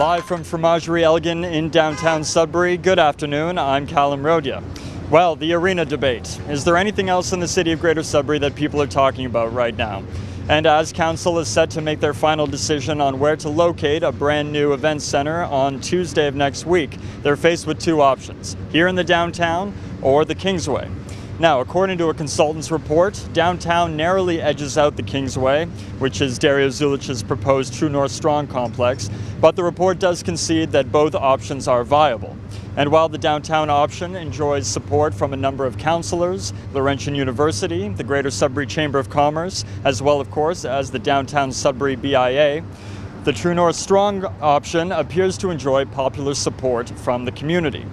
Live from Fromagerie Elgin in downtown Sudbury, good afternoon, I'm Callum Rodia. Well, the arena debate. Is there anything else in the city of Greater Sudbury that people are talking about right now? And as council is set to make their final decision on where to locate a brand new event center on Tuesday of next week, they're faced with two options, here in the downtown or the Kingsway. Now, according to a consultant's report, downtown narrowly edges out the Kingsway, which is Dario Zulich's proposed True North Strong complex, but the report does concede that both options are viable. And while the downtown option enjoys support from a number of councillors, Laurentian University, the Greater Sudbury Chamber of Commerce, as well, of course, as the downtown Sudbury BIA, the True North Strong option appears to enjoy popular support from the community.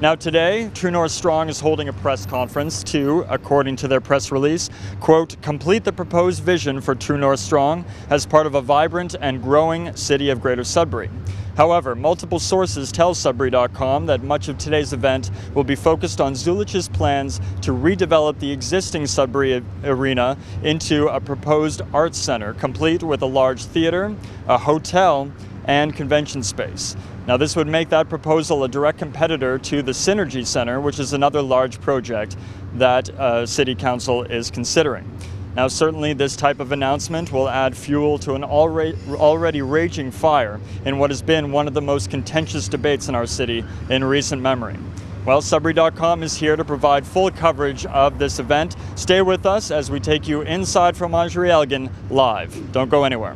Now today, True North Strong is holding a press conference to, according to their press release, quote, complete the proposed vision for True North Strong as part of a vibrant and growing city of Greater Sudbury. However, multiple sources tell Sudbury.com that much of today's event will be focused on Zulich's plans to redevelop the existing Sudbury Arena into a proposed arts center, complete with a large theater, a hotel, and convention space. Now, this would make that proposal a direct competitor to the Synergy Center, which is another large project that City Council is considering. Now, certainly this type of announcement will add fuel to an already raging fire in what has been one of the most contentious debates in our city in recent memory. Well, Sudbury.com is here to provide full coverage of this event. Stay with us as we take you inside Fromagerie Elgin live. Don't go anywhere.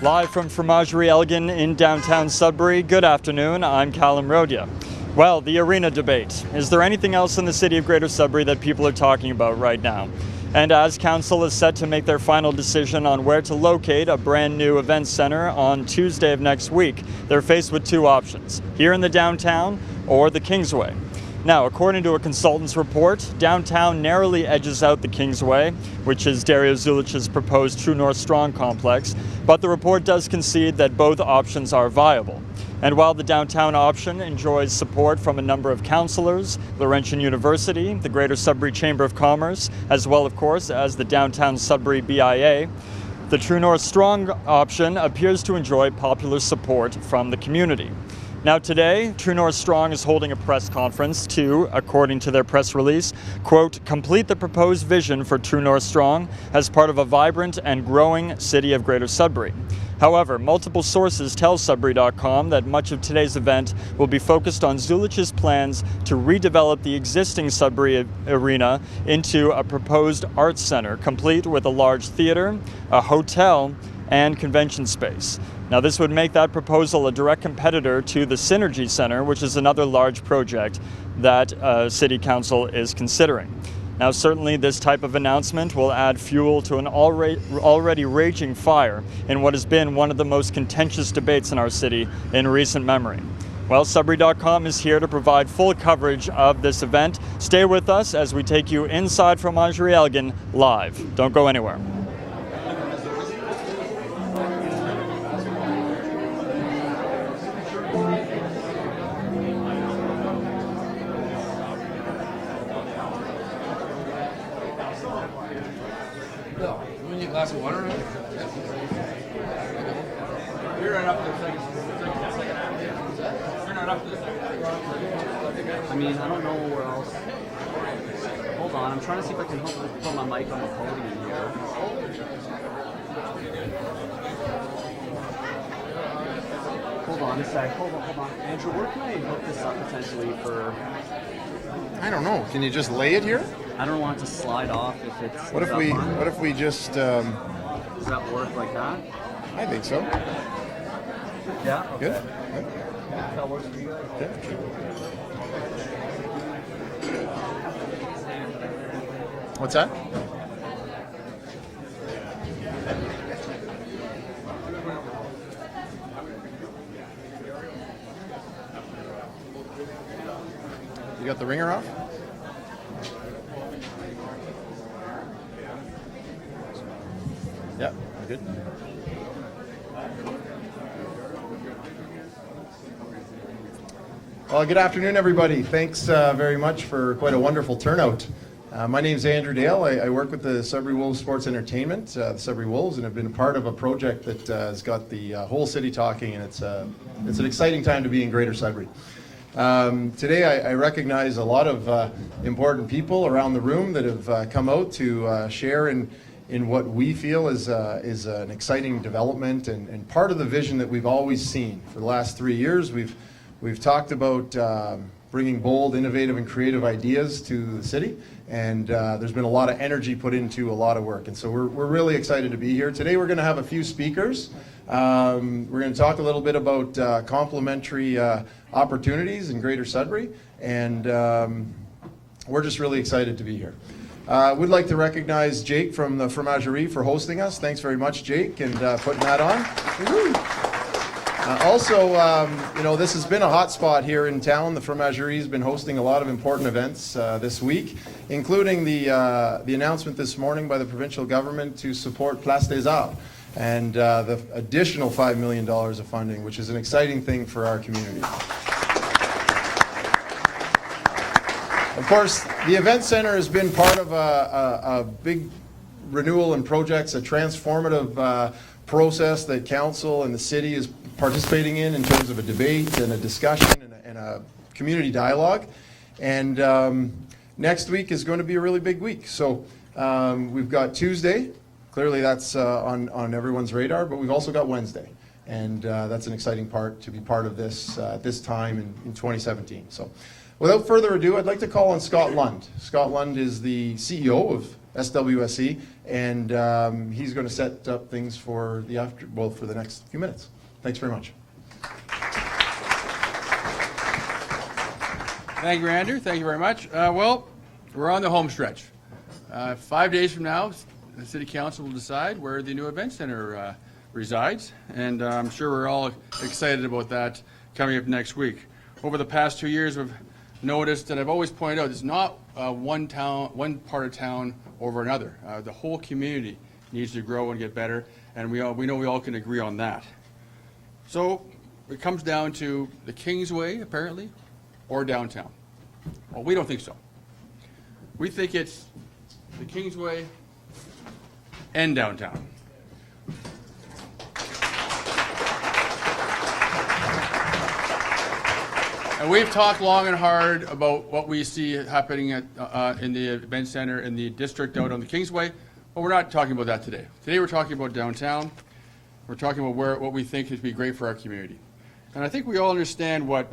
Live from Fromagerie Elgin in downtown Sudbury, good afternoon, I'm Callum Rodia. Well, the arena debate. Is there anything else in the city of Greater Sudbury that people are talking about right now? And as council is set to make their final decision on where to locate a brand new event center on Tuesday of next week, they're faced with two options, here in the downtown or the Kingsway. Now, according to a consultant's report, downtown narrowly edges out the Kingsway, which is Dario Zulich's proposed True North Strong complex, but the report does concede that both options are viable. And while the downtown option enjoys support from a number of councillors, Laurentian University, the Greater Sudbury Chamber of Commerce, as well, of course, as the downtown Sudbury BIA, the True North Strong option appears to enjoy popular support from the community. Now today, True North Strong is holding a press conference to, according to their press release, quote, complete the proposed vision for True North Strong as part of a vibrant and growing city of Greater Sudbury. However, multiple sources tell Sudbury.com that much of today's event will be focused on Zulich's plans to redevelop the existing Sudbury Arena into a proposed arts center, complete with a large theater, a hotel, and convention space. Now, this would make that proposal a direct competitor to the Synergy Center, which is another large project that City Council is considering. Now, certainly this type of announcement will add fuel to an already raging fire in what has been one of the most contentious debates in our city in recent memory. Well, Sudbury.com is here to provide full coverage of this event. Stay with us as we take you inside Fromagerie Elgin live. Don't go anywhere. Glass of water? You're not up there. You're not up there. I mean, I don't know where else. Hold on, I'm trying to see if I can put my mic on the podium here. Hold on a sec. Hold on. Andrew, where can I hook this up potentially for? I don't know. Can you just lay it here? I don't want it to slide off if it's. What if we just? Does that work like that? I think so. Yeah. Okay. Good. That works for you. Okay. What's that? You got the ringer off? Yeah, good. Well, good afternoon, everybody. Thanks very much for quite a wonderful turnout. My name's Andrew Dale. I work with the Sudbury Wolves Sports Entertainment, the Sudbury Wolves, and have been a part of a project that has got the whole city talking, and it's an exciting time to be in Greater Sudbury. Today I recognize a lot of important people around the room that have come out to share in what we feel is an exciting development and part of the vision that we've always seen. For the last 3 years, we've talked about bringing bold, innovative, and creative ideas to the city, and there's been a lot of energy put into a lot of work, and so we're really excited to be here. Today we're going to have a few speakers. We're going to talk a little bit about complementary opportunities in Greater Sudbury, and we're just really excited to be here. We'd like to recognize Jake from the Fromagerie for hosting us. Thanks very much, Jake, and putting that on. Also, this has been a hot spot here in town. The Fromagerie has been hosting a lot of important events this week, including the announcement this morning by the provincial government to support Place des Arts and the additional $5 million of funding, which is an exciting thing for our community. Of course, the Event Center has been part of a big renewal and projects, a transformative process that council and the city is participating in terms of a debate and a discussion and a community dialogue. And next week is going to be a really big week. So we've got Tuesday. Clearly that's on everyone's radar, but we've also got Wednesday. And that's an exciting part to be part of this at this time in 2017. So Without further ado, I'd like to call on Scott Lund. Scott Lund is the CEO of SWSE, and he's going to set up things for for the next few minutes. Thanks very much. Thank you, Andrew. Thank you very much. Well, we're on the home stretch. 5 days from now, the City Council will decide where the new event center resides, and I'm sure we're all excited about that coming up next week. Over the past 2 years, we've noticed, and I've always pointed out, it's not one part of town over another. The whole community needs to grow and get better, and we know we all can agree on that. So it comes down to the Kingsway, apparently, or downtown. Well, we don't think so. We think it's the Kingsway and downtown. And we've talked long and hard about what we see happening in the event center in the district out on the Kingsway, but we're not talking about that today. Today we're talking about downtown. We're talking about what we think would be great for our community. And I think we all understand what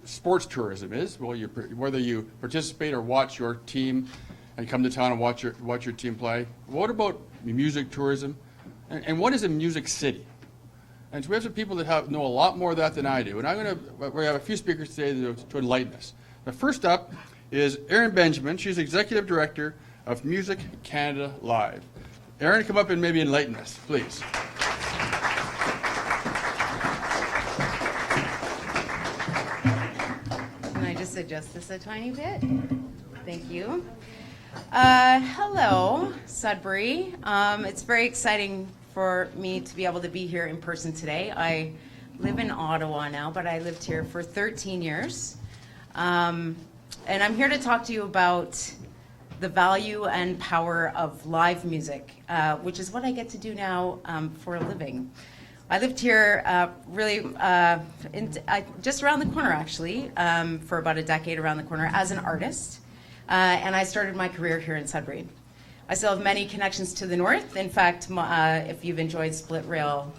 sports tourism is. Well, whether you participate or watch your team and come to town and watch your team play. What about music tourism? And what is a music city? And so we have some people that know a lot more of that than I do. And we have a few speakers today to enlighten us. Now, first up is Erin Benjamin. She's Executive Director of Music Canada Live. Erin, come up and maybe enlighten us, please. Can I just adjust this a tiny bit? Thank you. Hello, Sudbury. It's very exciting for me to be able to be here in person today. I live in Ottawa now, but I lived here for 13 years. And I'm here to talk to you about the value and power of live music, which is what I get to do now for a living. I lived here just around the corner, actually, for about a decade around the corner as an artist. And I started my career here in Sudbury. I still have many connections to the north. In fact, if you've enjoyed Split Rail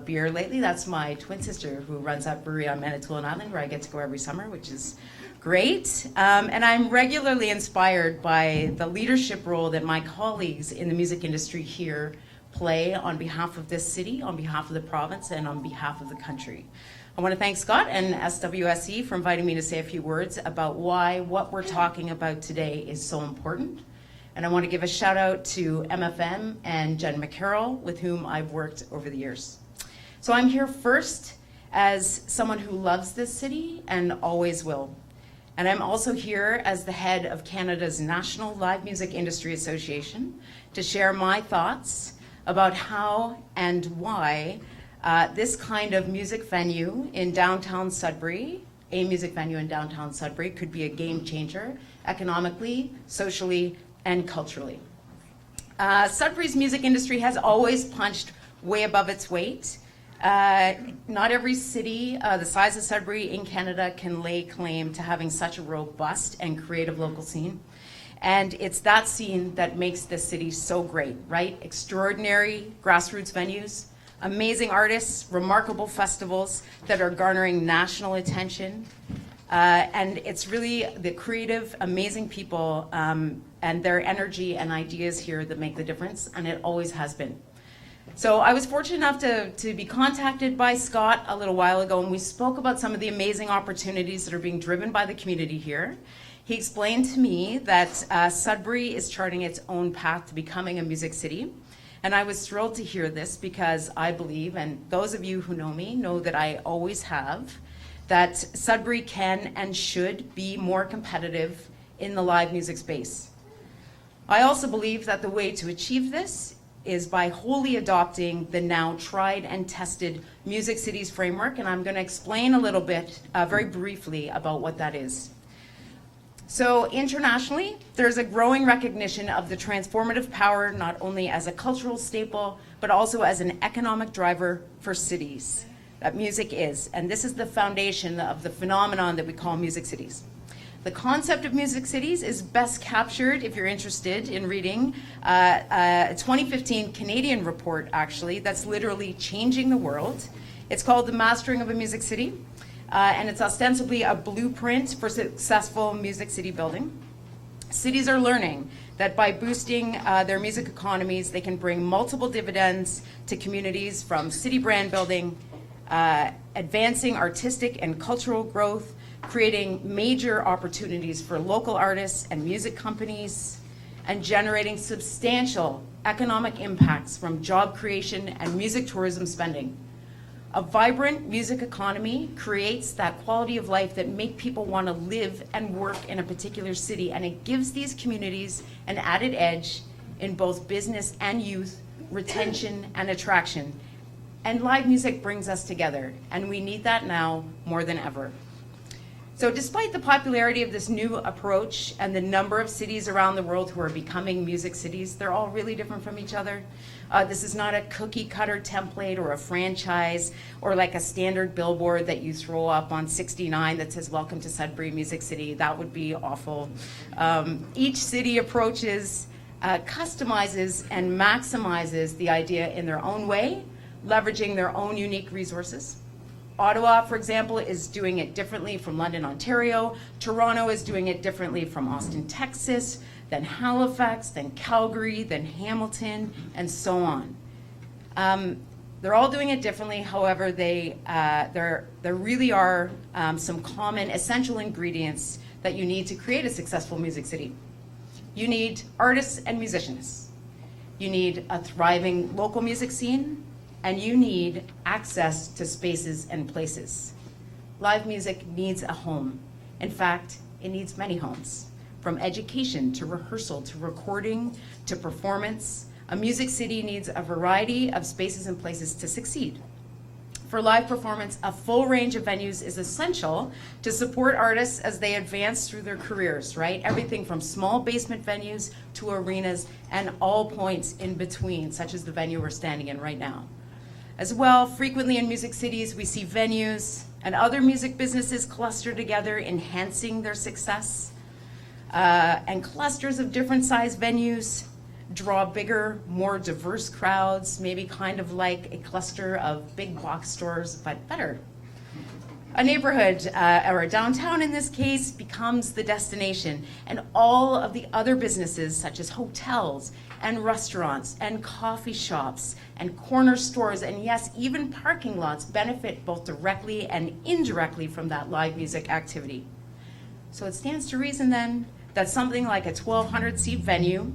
beer lately, that's my twin sister who runs that brewery on Manitoulin Island, where I get to go every summer, which is great. And I'm regularly inspired by the leadership role that my colleagues in the music industry here play on behalf of this city, on behalf of the province, and on behalf of the country. I want to thank Scott and SWSE for inviting me to say a few words about why what we're talking about today is so important. And I want to give a shout out to MFM and Jen McCarroll, with whom I've worked over the years. So I'm here first as someone who loves this city and always will. And I'm also here as the head of Canada's National Live Music Industry Association to share my thoughts about how and why this kind of music venue in downtown Sudbury, a music venue in downtown Sudbury, could be a game changer economically, socially, and culturally. Sudbury's music industry has always punched way above its weight. Not every city the size of Sudbury in Canada can lay claim to having such a robust and creative local scene. And it's that scene that makes this city so great, right? Extraordinary grassroots venues, amazing artists, remarkable festivals that are garnering national attention. And it's really the creative, amazing people and their energy and ideas here that make the difference, and it always has been. So I was fortunate enough to be contacted by Scott a little while ago, and we spoke about some of the amazing opportunities that are being driven by the community here. He explained to me that Sudbury is charting its own path to becoming a music city. And I was thrilled to hear this because I believe, and those of you who know me know that I always have, that Sudbury can and should be more competitive in the live music space. I also believe that the way to achieve this is by wholly adopting the now tried and tested Music Cities framework, and I'm going to explain a little bit, very briefly, about what that is. So internationally, there's a growing recognition of the transformative power not only as a cultural staple, but also as an economic driver for cities that music is. And this is the foundation of the phenomenon that we call music cities. The concept of music cities is best captured, if you're interested in reading, a 2015 Canadian report, actually, that's literally changing the world. It's called The Mastering of a Music City. and it's ostensibly a blueprint for successful music city building. Cities are learning that by boosting their music economies, they can bring multiple dividends to communities, from city brand building, advancing artistic and cultural growth, creating major opportunities for local artists and music companies, and generating substantial economic impacts from job creation and music tourism spending. A vibrant music economy creates that quality of life that make people want to live and work in a particular city, and it gives these communities an added edge in both business and youth retention and attraction. And live music brings us together, and we need that now more than ever. So despite the popularity of this new approach and the number of cities around the world who are becoming music cities, they're all really different from each other. This is not a cookie cutter template or a franchise or like a standard billboard that you throw up on 69 that says, "Welcome to Sudbury Music City." That would be awful. Each city approaches, customizes, and maximizes the idea in their own way, leveraging their own unique resources. Ottawa, for example, is doing it differently from London, Ontario. Toronto is doing it differently from Austin, Texas, then Halifax, then Calgary, then Hamilton, and so on. They're all doing it differently. However, there really are some common essential ingredients that you need to create a successful music city. You need artists and musicians. You need a thriving local music scene, and you need access to spaces and places. Live music needs a home. In fact, it needs many homes. From education to rehearsal to recording to performance, a music city needs a variety of spaces and places to succeed. For live performance, a full range of venues is essential to support artists as they advance through their careers, right? Everything from small basement venues to arenas and all points in between, such as the venue we're standing in right now. As well, frequently in music cities, we see venues and other music businesses cluster together, enhancing their success. And clusters of different size venues draw bigger, more diverse crowds, maybe kind of like a cluster of big box stores, but better. A neighborhood, or a downtown in this case, becomes the destination, and all of the other businesses, such as hotels and restaurants and coffee shops and corner stores, and yes, even parking lots, benefit both directly and indirectly from that live music activity. So it stands to reason then that something like a 1,200-seat venue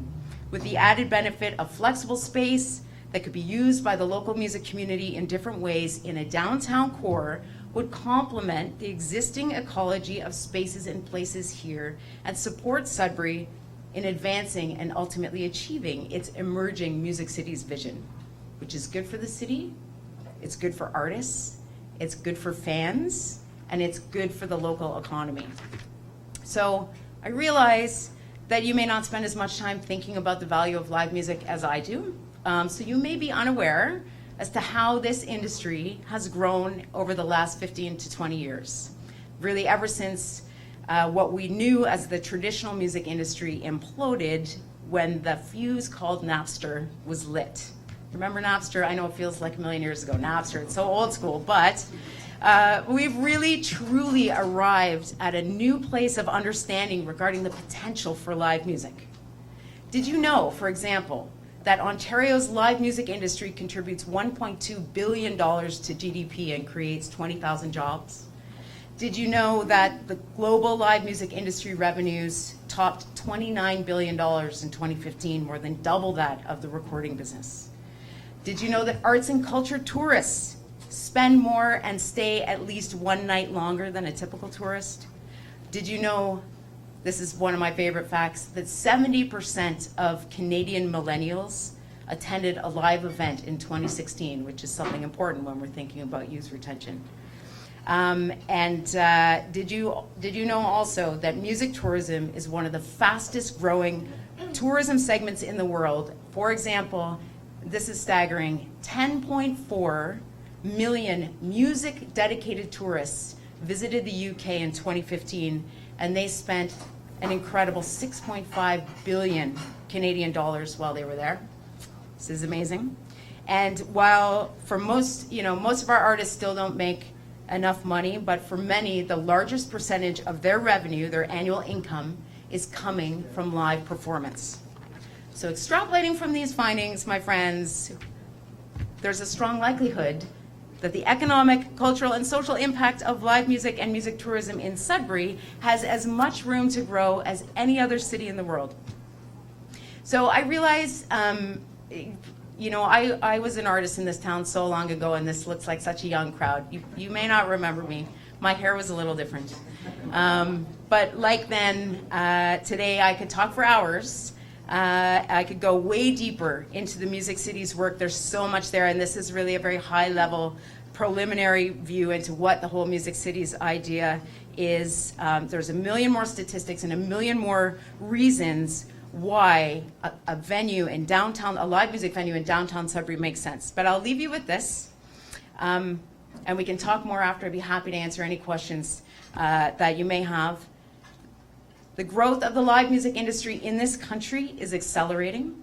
with the added benefit of flexible space that could be used by the local music community in different ways in a downtown core would complement the existing ecology of spaces and places here and support Sudbury in advancing and ultimately achieving its emerging music city's vision, which is good for the city, it's good for artists, it's good for fans, and it's good for the local economy. So I realize that you may not spend as much time thinking about the value of live music as I do, so you may be unaware as to how this industry has grown over the last 15 to 20 years. Really ever since what we knew as the traditional music industry imploded when the fuse called Napster was lit. Remember Napster? I know it feels like a million years ago. Napster, it's so old school, but we've really truly arrived at a new place of understanding regarding the potential for live music. Did you know, for example, that Ontario's live music industry contributes $1.2 billion to GDP and creates 20,000 jobs? Did you know that the global live music industry revenues topped $29 billion in 2015, more than double that of the recording business? Did you know that arts and culture tourists spend more and stay at least one night longer than a typical tourist? Did you know, this is one of my favorite facts, that 70% of Canadian millennials attended a live event in 2016, which is something important when we're thinking about youth retention. Did you know also that music tourism is one of the fastest growing tourism segments in the world? For example, this is staggering, 10.4 million music dedicated tourists visited the UK in 2015, and they spent an incredible 6.5 billion Canadian dollars while they were there. This is amazing. And while for most of our artists still don't make enough money, but for many, the largest percentage of their revenue, their annual income, is coming from live performance. So extrapolating from these findings, my friends, there's a strong likelihood that the economic, cultural, and social impact of live music and music tourism in Sudbury has as much room to grow as any other city in the world. So I realize, you know, I was an artist in this town so long ago, and this looks like such a young crowd. You may not remember me. My hair was a little different. But like then, today I could talk for hours. I could go way deeper into the Music City's work. There's so much there, and this is really a very high-level preliminary view into what the whole Music City's idea is. There's a million more statistics and a million more reasons why a venue in downtown, a live music venue in downtown Sudbury makes sense. But I'll leave you with this, and we can talk more after. I'd be happy to answer any questions that you may have. The growth of the live music industry in this country is accelerating.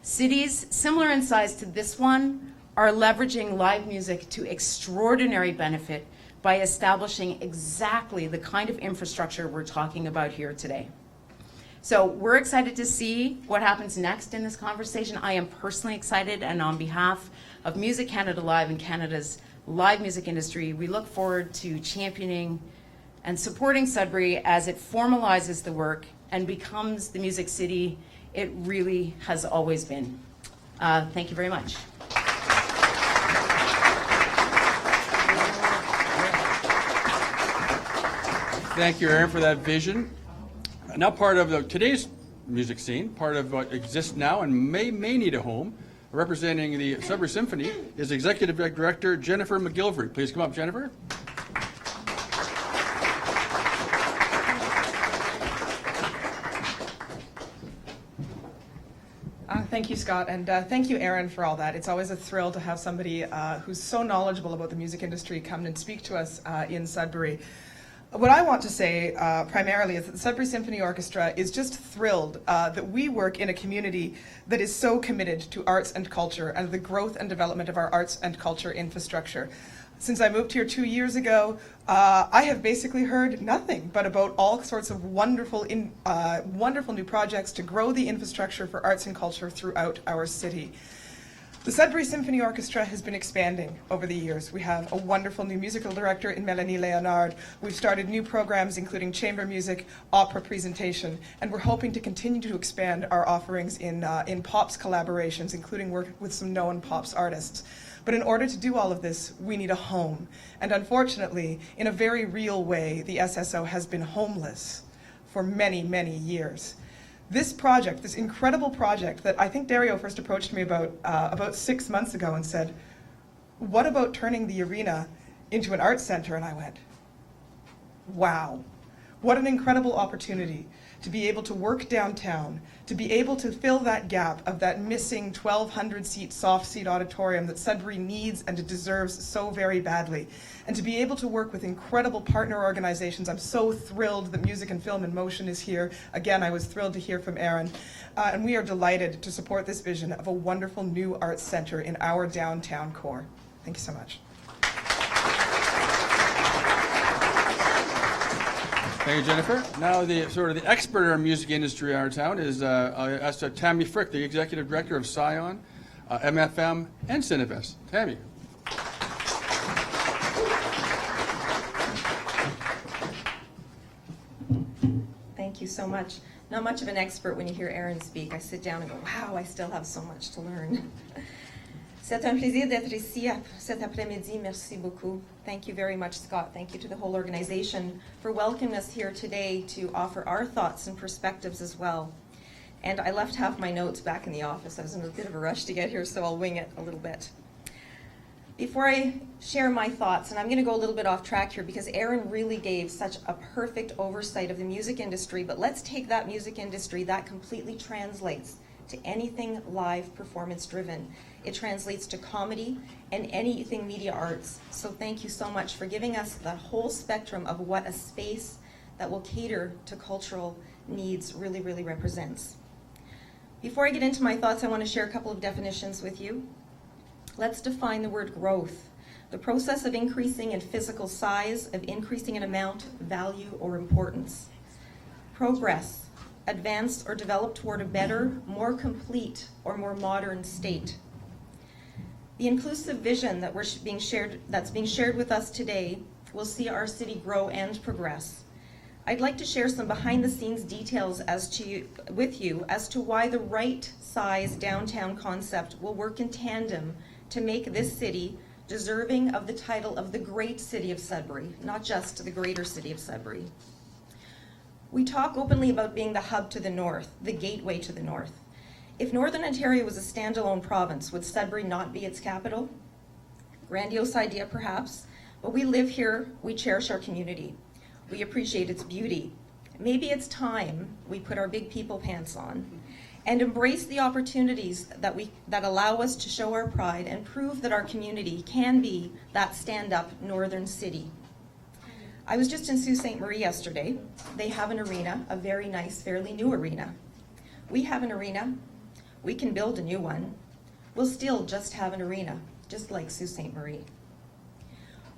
Cities similar in size to this one are leveraging live music to extraordinary benefit by establishing exactly the kind of infrastructure we're talking about here today. So we're excited to see what happens next in this conversation. I am personally excited, and on behalf of Music Canada Live and Canada's live music industry, we look forward to championing and supporting Sudbury as it formalizes the work and becomes the music city it really has always been. Thank you very much. Thank you, Erin, for that vision. Now part of today's music scene, part of what exists now and may need a home, representing the Sudbury Symphony, is Executive Director Jennifer McGilvery. Please come up, Jennifer. Thank you, Scott, and thank you, Erin, for all that. It's always a thrill to have somebody who's so knowledgeable about the music industry come and speak to us in Sudbury. What I want to say primarily is that the Sudbury Symphony Orchestra is just thrilled that we work in a community that is so committed to arts and culture and the growth and development of our arts and culture infrastructure. Since I moved here 2 years ago, I have basically heard nothing but about all sorts of wonderful new projects to grow the infrastructure for arts and culture throughout our city. The Sudbury Symphony Orchestra has been expanding over the years. We have a wonderful new musical director in Melanie Leonard. We've started new programs including chamber music, opera presentation, and we're hoping to continue to expand our offerings in pops collaborations, including work with some known pops artists. But in order to do all of this, we need a home. And unfortunately, in a very real way, the SSO has been homeless for many, many years. This project, this incredible project that I think Dario first approached me about 6 months ago and said, what about turning the arena into an arts center? And I went, wow, what an incredible opportunity to be able to work downtown, to be able to fill that gap of that missing 1,200-seat soft seat auditorium that Sudbury needs and it deserves so very badly, and to be able to work with incredible partner organizations. I'm so thrilled that Music and Film in Motion is here. Again, I was thrilled to hear from Erin, and we are delighted to support this vision of a wonderful new arts center in our downtown core. Thank you so much. Thank you, Jennifer. Now, the expert in our music industry in our town is Tammy Frick, the Executive Director of Scion, MFM, and Cinevest. Tammy. Thank you so much. Not much of an expert when you hear Erin speak. I sit down and go, wow, I still have so much to learn. C'est un plaisir d'être ici cet après-midi. Merci beaucoup. Thank you very much, Scott. Thank you to the whole organization for welcoming us here today to offer our thoughts and perspectives as well. And I left half my notes back in the office. I was in a bit of a rush to get here, so I'll wing it a little bit. Before I share my thoughts, and I'm going to go a little bit off track here because Erin really gave such a perfect oversight of the music industry, but let's take that music industry that completely translates to anything live performance driven. It translates to comedy and anything media arts. So thank you so much for giving us the whole spectrum of what a space that will cater to cultural needs really, really represents. Before I get into my thoughts, I want to share a couple of definitions with you. Let's define the word growth. The process of increasing in physical size, of increasing in amount, value, or importance. Progress, advance or develop toward a better, more complete, or more modern state. The inclusive vision that that's being shared with us today will see our city grow and progress. I'd like to share some behind-the-scenes details with you as to why the right size downtown concept will work in tandem to make this city deserving of the title of the Great City of Sudbury, not just the Greater City of Sudbury. We talk openly about being the hub to the north, the gateway to the north. If Northern Ontario was a standalone province, would Sudbury not be its capital? Grandiose idea, perhaps, but we live here, we cherish our community. We appreciate its beauty. Maybe it's time we put our big people pants on and embrace the opportunities that allow us to show our pride and prove that our community can be that stand-up northern city. I was just in Sault Ste. Marie yesterday. They have an arena, a very nice, fairly new arena. We have an arena. We can build a new one. We'll still just have an arena, just like Sault Ste. Marie.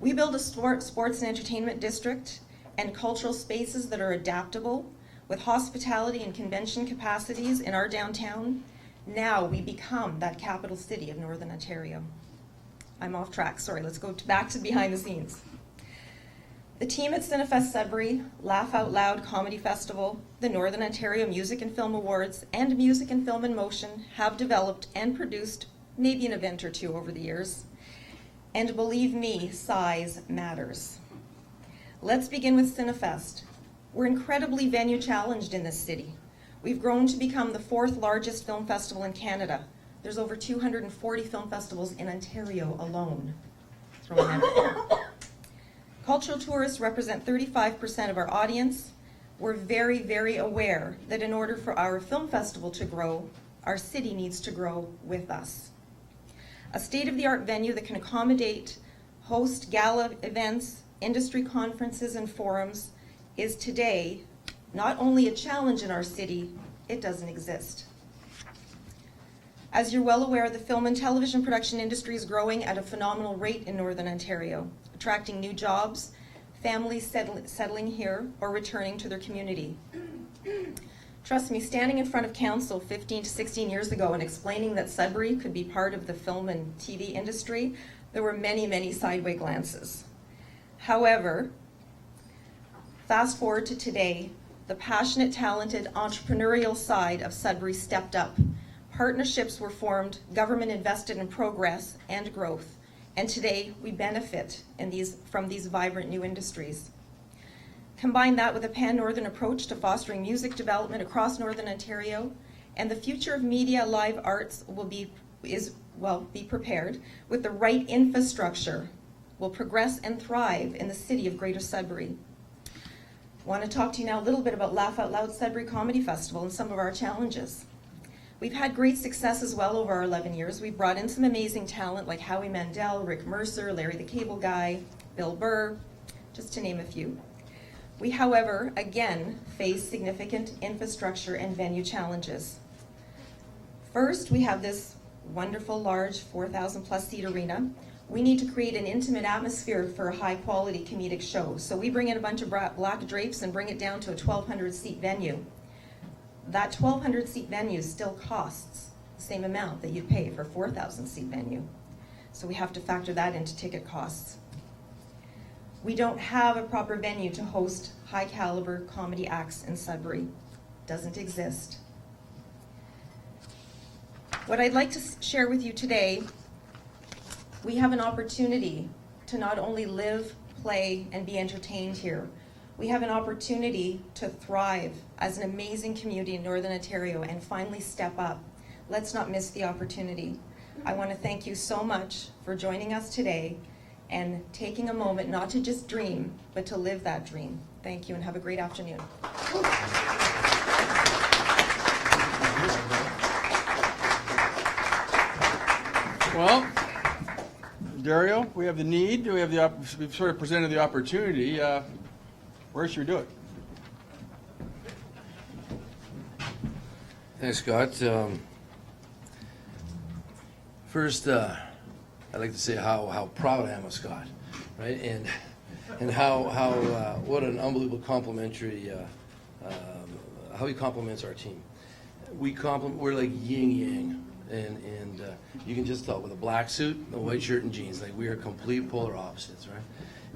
We build a sports and entertainment district and cultural spaces that are adaptable with hospitality and convention capacities in our downtown. Now we become that capital city of Northern Ontario. I'm off track, sorry, let's go back to behind the scenes. The team at Cinefest Sudbury, Laugh Out Loud Comedy Festival, the Northern Ontario Music and Film Awards, and Music and Film in Motion have developed and produced maybe an event or two over the years. And believe me, size matters. Let's begin with Cinefest. We're incredibly venue challenged in this city. We've grown to become the 4th largest film festival in Canada. There's over 240 film festivals in Ontario alone. Throwing that out there. Cultural tourists represent 35% of our audience. We're very, very aware that in order for our film festival to grow, our city needs to grow with us. A state-of-the-art venue that can accommodate, host gala events, industry conferences and forums is today not only a challenge in our city, it doesn't exist. As you're well aware, the film and television production industry is growing at a phenomenal rate in Northern Ontario, attracting new jobs, families settling here or returning to their community. Trust me, standing in front of council 15 to 16 years ago and explaining that Sudbury could be part of the film and TV industry, there were many, many sideway glances. However, fast forward to today, the passionate, talented, entrepreneurial side of Sudbury stepped up. Partnerships were formed, government invested in progress and growth, and today we benefit from these vibrant new industries. Combine that with a pan-northern approach to fostering music development across Northern Ontario, and the future of media live arts will be prepared with the right infrastructure, will progress and thrive in the city of Greater Sudbury. I want to talk to you now a little bit about Laugh Out Loud Sudbury Comedy Festival and some of our challenges. We've had great success as well over our 11 years. We've brought in some amazing talent like Howie Mandel, Rick Mercer, Larry the Cable Guy, Bill Burr, just to name a few. We, however, again, face significant infrastructure and venue challenges. First, we have this wonderful, large, 4,000 plus seat arena. We need to create an intimate atmosphere for a high quality comedic show. So we bring in a bunch of black drapes and bring it down to a 1,200 seat venue. That 1,200 seat venue still costs the same amount that you'd pay for a 4,000 seat venue. So we have to factor that into ticket costs. We don't have a proper venue to host high caliber comedy acts in Sudbury. Doesn't exist. What I'd like to share with you today, we have an opportunity to not only live, play, and be entertained here. We have an opportunity to thrive as an amazing community in Northern Ontario and finally step up. Let's not miss the opportunity. I want to thank you so much for joining us today and taking a moment not to just dream, but to live that dream. Thank you and have a great afternoon. Well, Dario, we have the need, we've sort of presented the opportunity. Where should we do it? Thanks, Scott. First, I like to say how proud I am of Scott, right? And how what an unbelievable complimentary how he compliments our team. We're like yin yang, and you can just tell with a black suit, a white shirt, and jeans. Like we are complete polar opposites, right?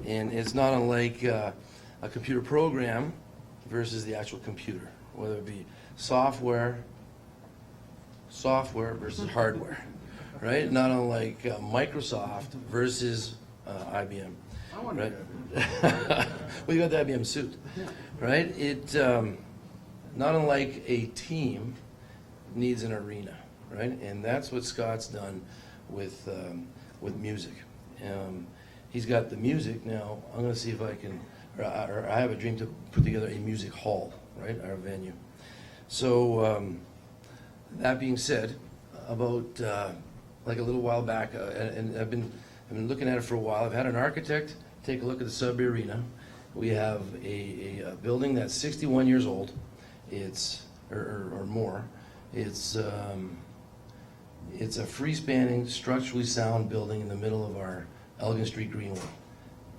And it's not unlike a computer program versus the actual computer, whether it be software versus hardware, right? Not unlike Microsoft versus IBM, right? Well, you got the IBM suit, right? It not unlike a team needs an arena, right? And that's what Scott's done with music. He's got the music now. I'm going to see if I can, or I have a dream to put together a music hall, right? Our venue. So that being said, about like a little while back, and I've been looking at it for a while. I've had an architect take a look at the Sudbury Arena. We have a building that's 61 years old. It's or more. It's a freestanding, structurally sound building in the middle of our Elgin Street Greenway,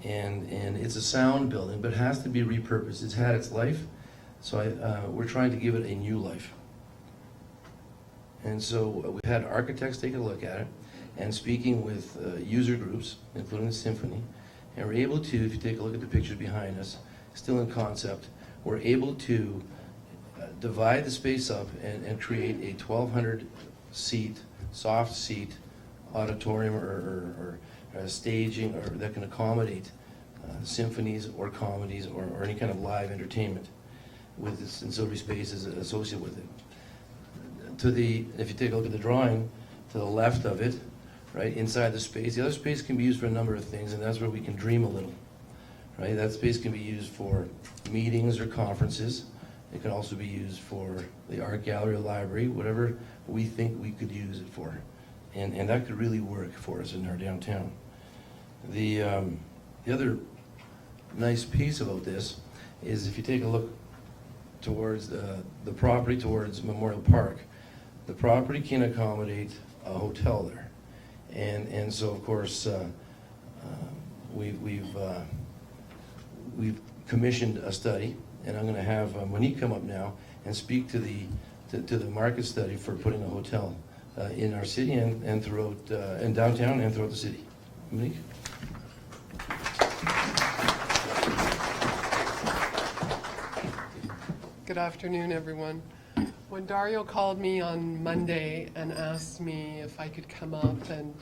and it's a sound building, but it has to be repurposed. It's had its life, so we're trying to give it a new life. And so we've had architects take a look at it, and speaking with user groups, including the symphony, and we're able to, if you take a look at the pictures behind us, still in concept, we're able to divide the space up and create a 1,200 seat, soft seat auditorium or staging or that can accommodate symphonies or comedies or any kind of live entertainment with this ancillary spaces associated with it. If you take a look at the drawing, to the left of it, right, inside the space, the other space can be used for a number of things, and that's where we can dream a little, right? That space can be used for meetings or conferences. It can also be used for the art gallery or library, whatever we think we could use it for. And that could really work for us in our downtown. The other nice piece about this is if you take a look towards the property towards Memorial Park, the property can accommodate a hotel there. And so of course we've commissioned a study, and I'm going to have Monique come up now and speak to the market study for putting a hotel in our city and throughout in downtown and throughout the city. Monique. Good afternoon, everyone. When Dario called me on Monday and asked me if I could come up and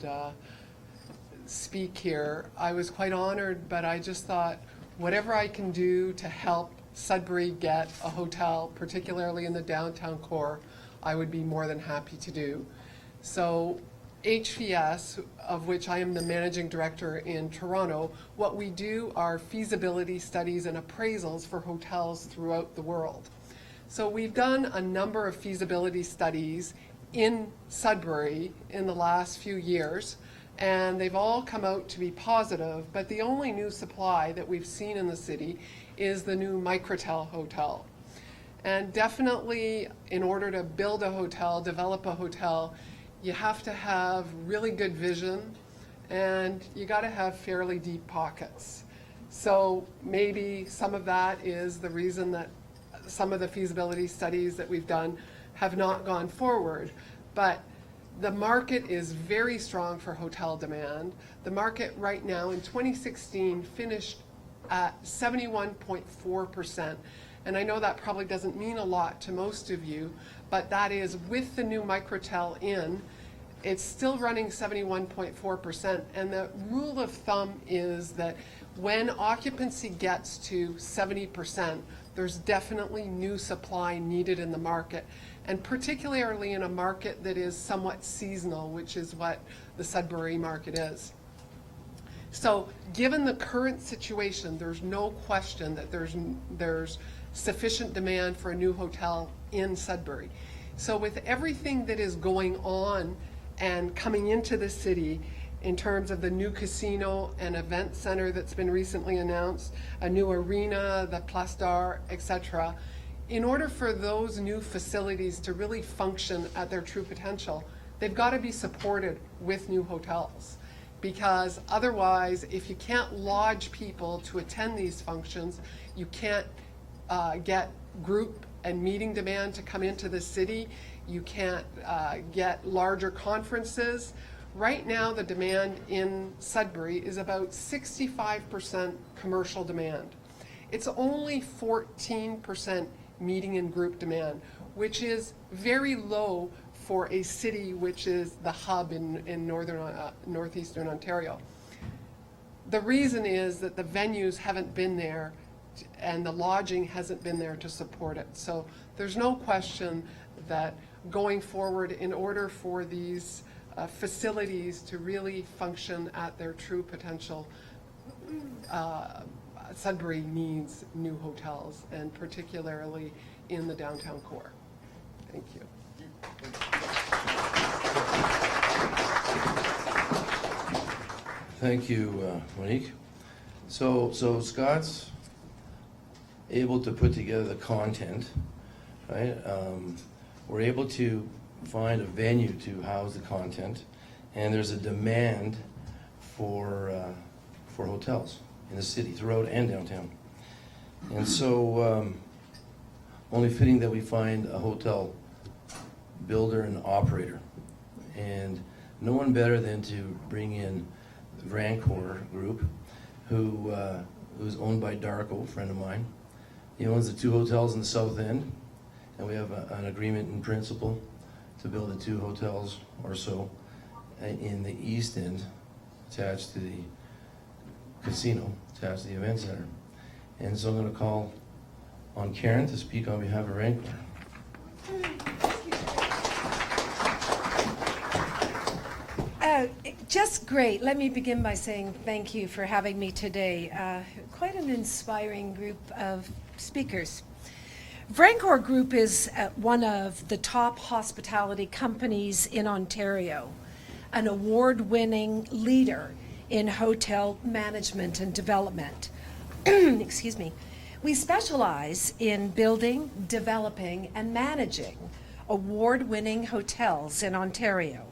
speak here, I was quite honored, but I just thought whatever I can do to help Sudbury get a hotel, particularly in the downtown core, I would be more than happy to do. So HVS, of which I am the managing director in Toronto, what we do are feasibility studies and appraisals for hotels throughout the world. So we've done a number of feasibility studies in Sudbury in the last few years, and they've all come out to be positive, but the only new supply that we've seen in the city is the new Microtel hotel. And definitely, in order to build a hotel, develop a hotel, you have to have really good vision, and you got to have fairly deep pockets. So maybe some of that is the reason that some of the feasibility studies that we've done have not gone forward. But the market is very strong for hotel demand. The market right now in 2016 finished at 71.4%. And I know that probably doesn't mean a lot to most of you, but that is with the new Microtel in, it's still running 71.4%. And the rule of thumb is that when occupancy gets to 70%, there's definitely new supply needed in the market, and particularly in a market that is somewhat seasonal, which is what the Sudbury market is. So given the current situation, there's no question that there's sufficient demand for a new hotel in Sudbury. So with everything that is going on and coming into the city in terms of the new casino and event center that's been recently announced, a new arena, the Place d'Art, etc., in order for those new facilities to really function at their true potential, they've got to be supported with new hotels. because otherwise, if you can't lodge people to attend these functions, you can't get group and meeting demand to come into the city. You can't get larger conferences. Right now, the demand in Sudbury is about 65% commercial demand. It's only 14% meeting and group demand, which is very low for a city which is the hub in northeastern Ontario. The reason is that the venues haven't been there and the lodging hasn't been there to support it. So there's no question that going forward, in order for these facilities to really function at their true potential, Sudbury needs new hotels, and particularly in the downtown core. Thank you. Thank you, Monique. So Scott's able to put together the content, right? We're able to find a venue to house the content, and there's a demand for hotels in the city, throughout and downtown. And so only fitting that we find a hotel builder and operator. And no one better than to bring in the Rancor Group, who's owned by Darko, a friend of mine. He owns the 2 hotels in the South End, and we have an agreement in principle to build the 2 hotels or so in the East End, attached to the casino, attached to the event center. And so I'm going to call on Karen to speak on behalf of Rancor. Just great. Let me begin by saying thank you for having me today. Quite an inspiring group of speakers. Rancor Group is one of the top hospitality companies in Ontario, an award-winning leader in hotel management and development. Excuse me. We specialize in building, developing, and managing award-winning hotels in Ontario.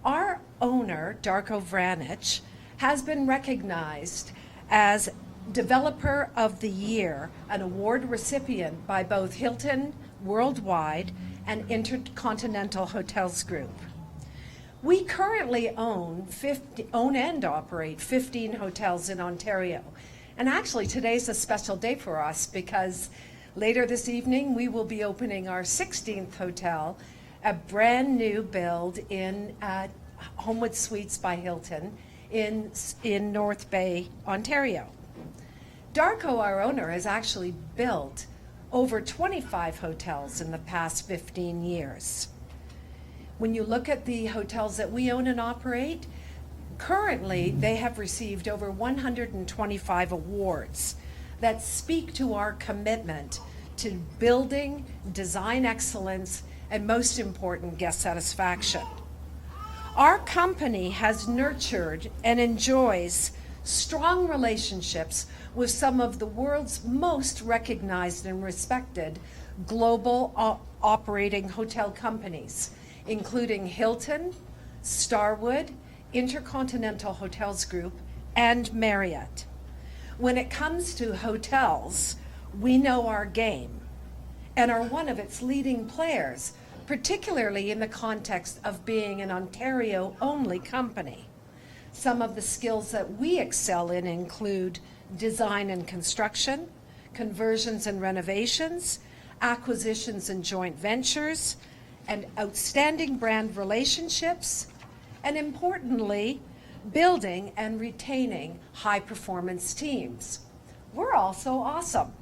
Our owner, Darko Vranich, has been recognized as Developer of the Year, an award recipient by both Hilton Worldwide and Intercontinental Hotels Group. We currently own and operate 15 hotels in Ontario. And actually, today's a special day for us because later this evening we will be opening our 16th hotel, a brand new build in Homewood Suites by Hilton in North Bay, Ontario. Darko, our owner, has actually built over 25 hotels in the past 15 years. When you look at the hotels that we own and operate, currently they have received over 125 awards that speak to our commitment to building, design excellence, and most important, guest satisfaction. Our company has nurtured and enjoys strong relationships with some of the world's most recognized and respected global operating hotel companies, including Hilton, Starwood, Intercontinental Hotels Group, and Marriott. When it comes to hotels, we know our game and are one of its leading players, particularly in the context of being an Ontario-only company. Some of the skills that we excel in include design and construction, conversions and renovations, acquisitions and joint ventures, and outstanding brand relationships, and importantly, building and retaining high-performance teams. We're also awesome.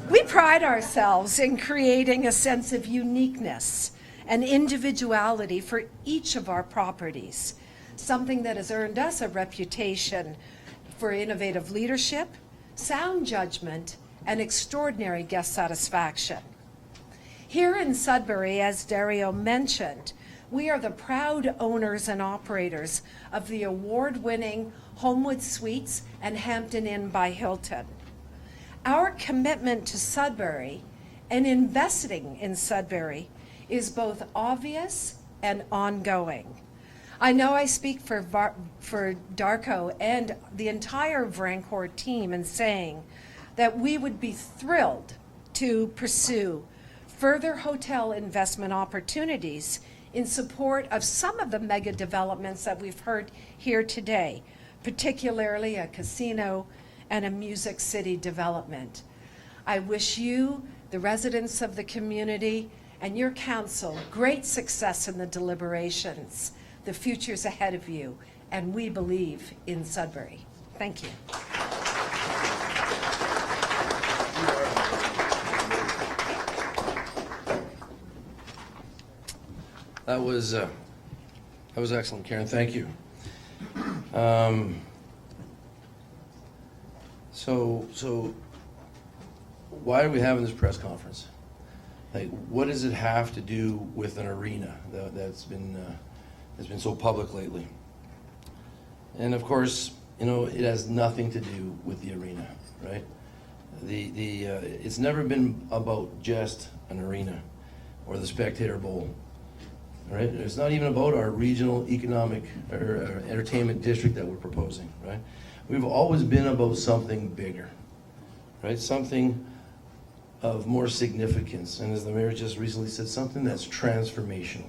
We pride ourselves in creating a sense of uniqueness and individuality for each of our properties, something that has earned us a reputation for innovative leadership, sound judgment, and extraordinary guest satisfaction. Here in Sudbury, as Dario mentioned, we are the proud owners and operators of the award-winning Homewood Suites and Hampton Inn by Hilton. Our commitment to Sudbury and investing in Sudbury is both obvious and ongoing. I know I speak for Darko and the entire Vrancor team in saying that we would be thrilled to pursue further hotel investment opportunities in support of some of the mega developments that we've heard here today, particularly a casino and a Music City development. I wish you, the residents of the community, and your council great success in the deliberations. The future's ahead of you, and we believe in Sudbury. Thank you. That was excellent, Karen. Thank you. So why are we having this press conference? Like, what does it have to do with an arena that's been so public lately? And of course, you know, it has nothing to do with the arena, right? It's never been about just an arena or the Spectator Bowl, right? It's not even about our regional economic or entertainment district that we're proposing, right? We've always been about something bigger, right? Something of more significance, and as the mayor just recently said, something that's transformational.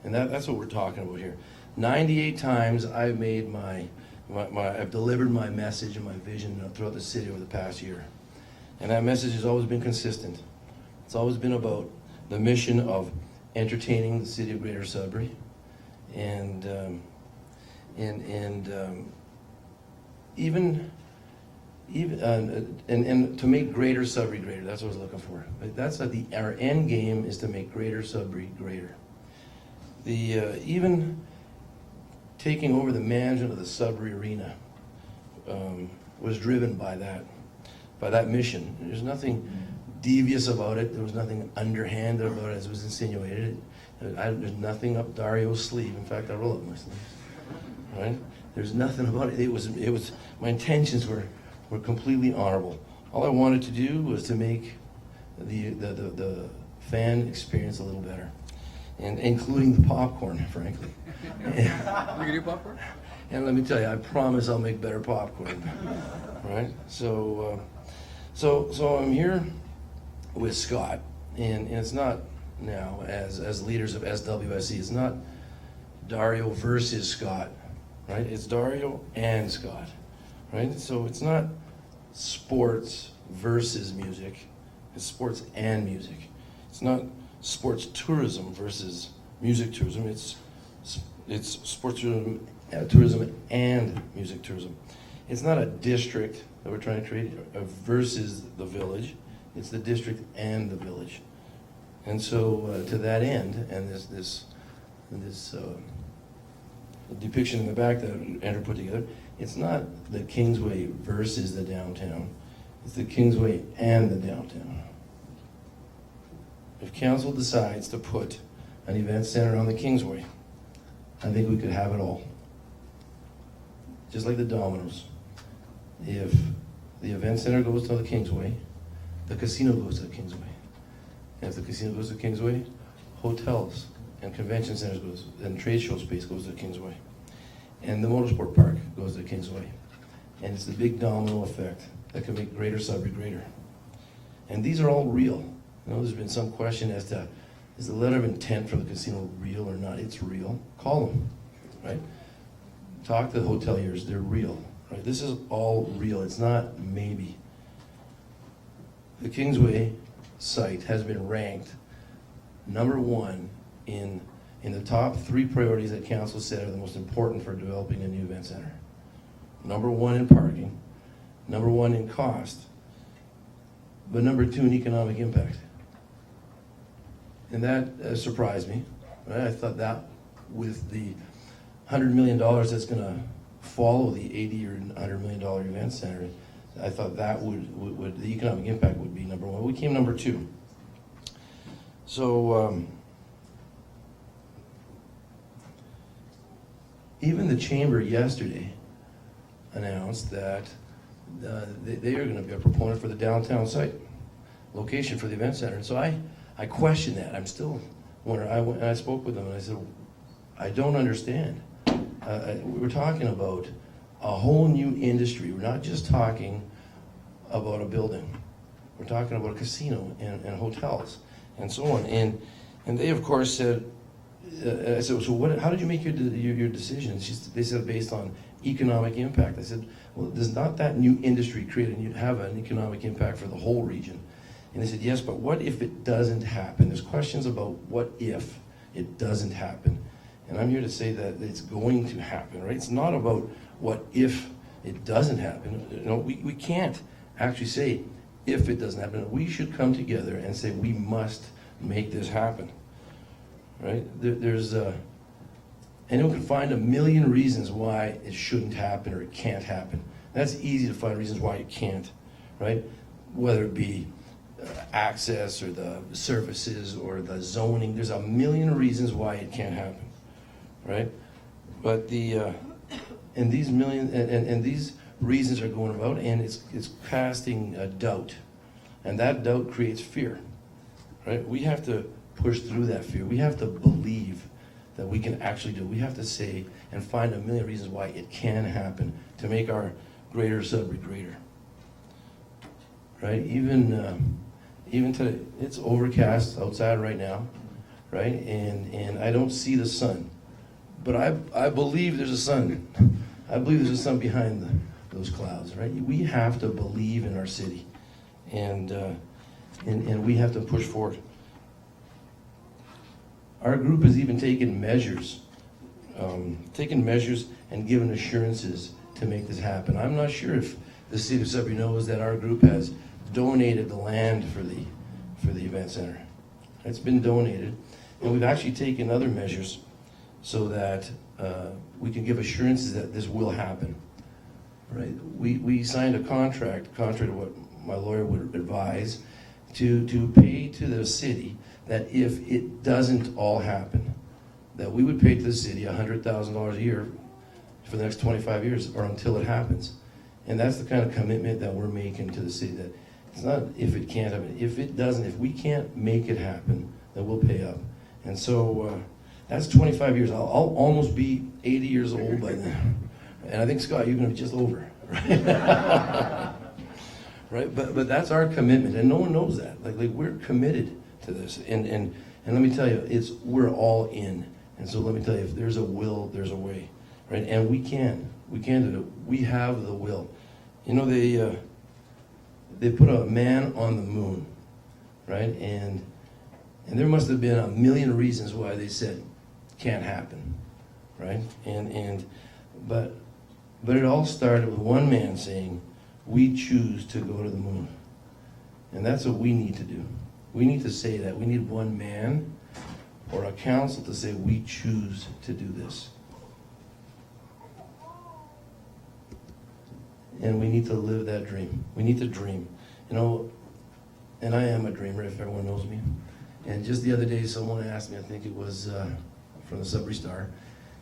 And that's what we're talking about here. 98 times I've made I've delivered my message and my vision throughout the city over the past year. And that message has always been consistent. It's always been about the mission of entertaining the city of Greater Sudbury and to make Greater Sudbury greater. That's what I was looking for. That's our end game is to make Greater Sudbury greater. Even taking over the management of the Sudbury Arena was driven by that mission. There's nothing devious about it. There was nothing underhanded about it, as was insinuated. There's nothing up Dario's sleeve. In fact, I roll up my sleeves. Right? There's nothing about it. It was my intentions were completely honorable. All I wanted to do was to make the fan experience a little better, and including the popcorn, frankly. You can do popcorn? And let me tell you, I promise I'll make better popcorn. Right? So I'm here with Scott, and it's not now as leaders of SWSC. It's not Dario versus Scott, right? It's Dario and Scott, right? So it's not sports versus music. It's sports and music. It's not sports tourism versus music tourism. It's sports tourism and music tourism. It's not a district that we're trying to create versus the village. It's the district and the village. And so to that end, and this depiction in the back that Andrew put together, it's not the Kingsway versus the downtown. It's the Kingsway and the downtown. If council decides to put an event center on the Kingsway, I think we could have it all. Just like the Domino's. If the event center goes to the Kingsway, the casino goes to the Kingsway. And if the casino goes to the Kingsway, hotels and convention centers and trade show space goes to the Kingsway. And the motorsport park goes to the Kingsway. And it's the big domino effect that can make Greater Sudbury greater. And these are all real. You know, there's been some question as to, is the letter of intent for the casino real or not? It's real. Call them, right? Talk to the hoteliers, they're real, right? This is all real, it's not maybe. The Kingsway site has been ranked #1 in the top 3 priorities that council said are the most important for developing a new event center. #1 in parking, #1 in cost, but #2 in economic impact. And that surprised me, right? I thought that with the $100 million that's going to follow the $80 or $100 million event center, I thought that would the economic impact would be #1. We came #2. So even the chamber yesterday announced that they are going to be a proponent for the downtown site location for the event center. And so I question that. I'm still wondering. I spoke with them and I said, I don't understand. We're talking about a whole new industry. We're not just talking about a building. We're talking about a casino and hotels and so on. And they, of course, said, I said, so what, how did you make your decision? They said, based on economic impact. I said, well, does not that new industry have an economic impact for the whole region? And they said, yes, but what if it doesn't happen? There's questions about what if it doesn't happen. And I'm here to say that it's going to happen, right? It's not about what if it doesn't happen. You know, we can't actually say if it doesn't happen. We should come together and say we must make this happen, right? Anyone can find a million reasons why it shouldn't happen or it can't happen. That's easy to find reasons why it can't, right? Whether it be access or the services or the zoning, there's a million reasons why it can't happen, right? But and these reasons are going about, and it's casting a doubt, and that doubt creates fear, right? We have to push through that fear. We have to believe that we can actually do it. We have to say and find a million reasons why it can happen to make our greater Sudbury greater, right? Even today, it's overcast outside right now, right? And I don't see the sun, but I believe there's a sun. I believe there's a sun behind those clouds, right? We have to believe in our city, and we have to push forward. Our group has even taken measures and given assurances to make this happen. I'm not sure if the city of Sudbury knows that our group has donated the land for the event center. It's been donated, and we've actually taken other measures so that we can give assurances that this will happen. Right? We signed a contract, contrary to what my lawyer would advise, to pay to the city that if it doesn't all happen, that we would pay to the city $100,000 a year for the next 25 years or until it happens. And that's the kind of commitment that we're making to the city, that it's not if it can't happen. If it doesn't, if we can't make it happen, then we'll pay up. And so that's 25 years. I'll almost be 80 years old by then. And I think, Scott, you're going to be just over. Right? Right? But that's our commitment, and no one knows that. Like we're committed to this. And let me tell you, we're all in. And so let me tell you, if there's a will, there's a way. Right? And we can do it. We have the will. You know, they put a man on the moon, right? And there must have been a million reasons why they said can't happen, right? But it all started with one man saying, we choose to go to the moon. And that's what we need to do. We need to say that. We need one man or a council to say we choose to do this. And we need to live that dream. We need to dream. You know, and I am a dreamer, if everyone knows me. And just the other day, someone asked me, I think it was from the Sudbury Star,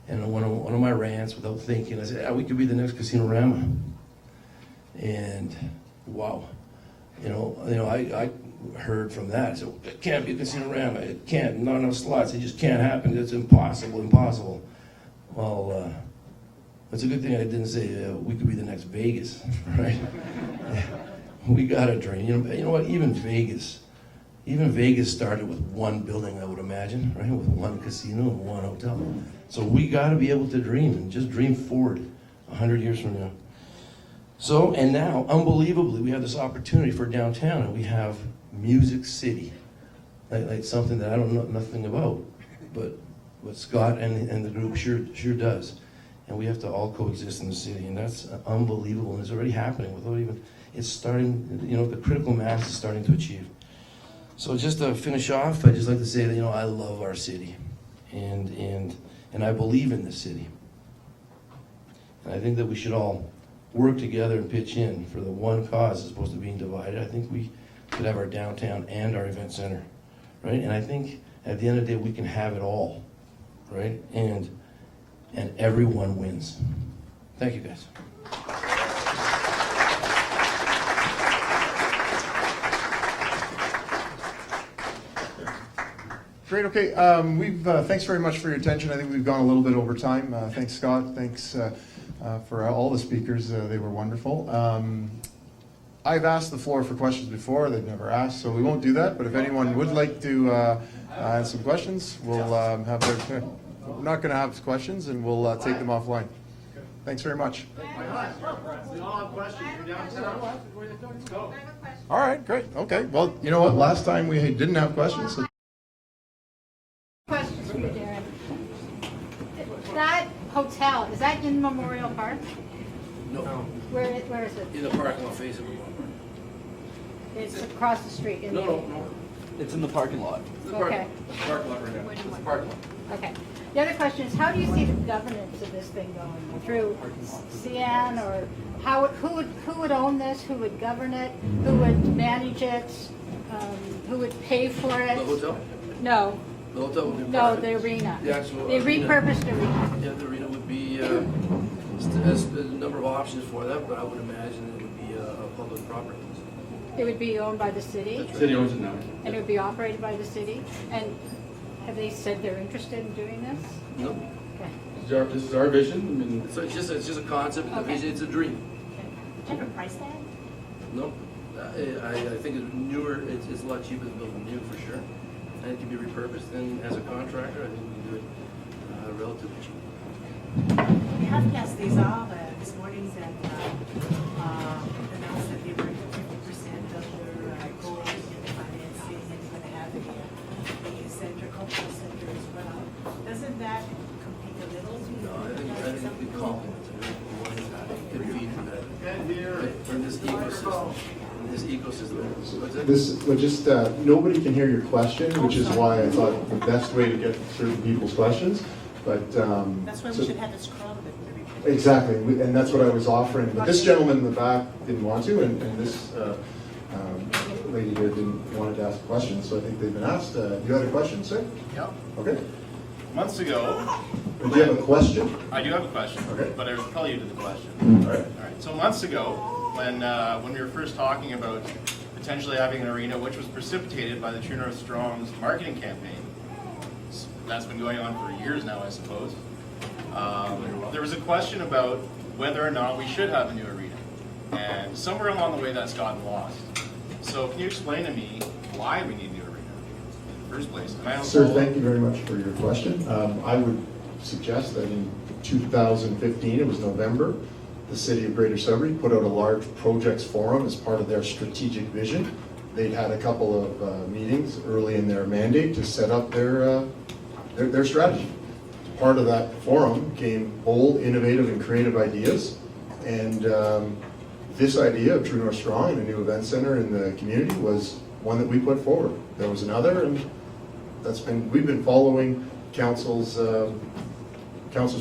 and on one of my rants, without thinking, I said, we could be the next Casino-Rama. And wow, you know, I heard from that. I said, it can't be a Casino-Rama. It can't, not enough slots. It just can't happen. It's impossible. Well, it's a good thing I didn't say we could be the next Vegas, right? We got a dream. You know what? Even Vegas started with one building, I would imagine, right? With one casino and one hotel. So we got to be able to dream and just dream forward 100 years from now. So, and now, unbelievably, we have this opportunity for downtown, and we have Music City, like something that I don't know nothing about, but Scott and the group sure does. And we have to all coexist in the city, and that's unbelievable, and it's already happening without even, it's starting, you know, the critical mass is starting to achieve. So just to finish off, I'd just like to say that, you know, I love our city, and I believe in this city. And I think that we should all work together and pitch in for the one cause as opposed to being divided. I think we should have our downtown and our event center, right? And I think at the end of the day, we can have it all, right? And everyone wins. Thank you, guys. Great, okay. Thanks very much for your attention. I think we've gone a little bit over time. Thanks, Scott. Thanks for all the speakers. They were wonderful. I've asked the floor for questions before. They've never asked, so we won't do that. But if anyone would like to ask some questions, we'll have their... We're not going to have questions, and we'll take them offline. Thanks very much. We all have questions. You're downtown. Let's go. All right, great. Okay, well, you know what? Last time we didn't have questions. So Questions for you, Darren. That hotel, is that in Memorial Park? No, Where is it? in the parking lot face of the one. It's across the street. In No. It's in the parking lot. Okay. Parking lot right now. It's the parking lot. Okay. The other question is, how do you see the governance of this thing going? Through CN, or who would own this? Who would govern it? Who would manage it? Who would pay for it? The hotel? No. The hotel would be No, part of the it. arena. The actual The arena. repurposed arena. Yeah, the arena would be, there's a number of options for that, but I would imagine it would be a public property. It would be owned by the city, City owns it now. and it would be operated by the city. And have they said they're interested in doing this? No, Okay. This is our vision. I mean, so it's just a concept, a Okay. vision, it's a dream. Do you have a price tag? No, I think it's newer, it's a lot cheaper than building new for sure. And it can be repurposed, and as a contractor, I think we can do it relatively cheap. We have cast these off this morning and announced that they were 50% of their goals in the financing, and we're going to have a center, cultural center as well. Doesn't that compete a little? No, I think it'd be complementary. One could feed in this ecosystem. Nobody can hear your question, which is why I thought the best way to get certain people's questions. But That's why we should have this crowd. exactly, and that's what I was offering. But this gentleman in the back didn't want to, and this lady here wanted to ask a question. So I think they've been asked. You had a question, sir? Yep. Okay. Months ago, Do you have a question? I do have a question, Okay. but I will tell you to the question. All right. All right. So months ago, when we were first talking about potentially having an arena, which was precipitated by the True North Strong's marketing campaign, that's been going on for years now, I suppose. There was a question about whether or not we should have a new arena, and somewhere along the way that's gotten lost. So can you explain to me why we need a new arena in the first place? And I also, Sir, thank you very much for your question. I would suggest that in 2015, it was November, the City of Greater Sudbury put out a large projects forum as part of their strategic vision. They'd had a couple of meetings early in their mandate to set up their strategy. Part of that forum came bold, innovative, and creative ideas. And this idea of True North Strong and a new event center in the community was one that we put forward. There was another, and we've been following council's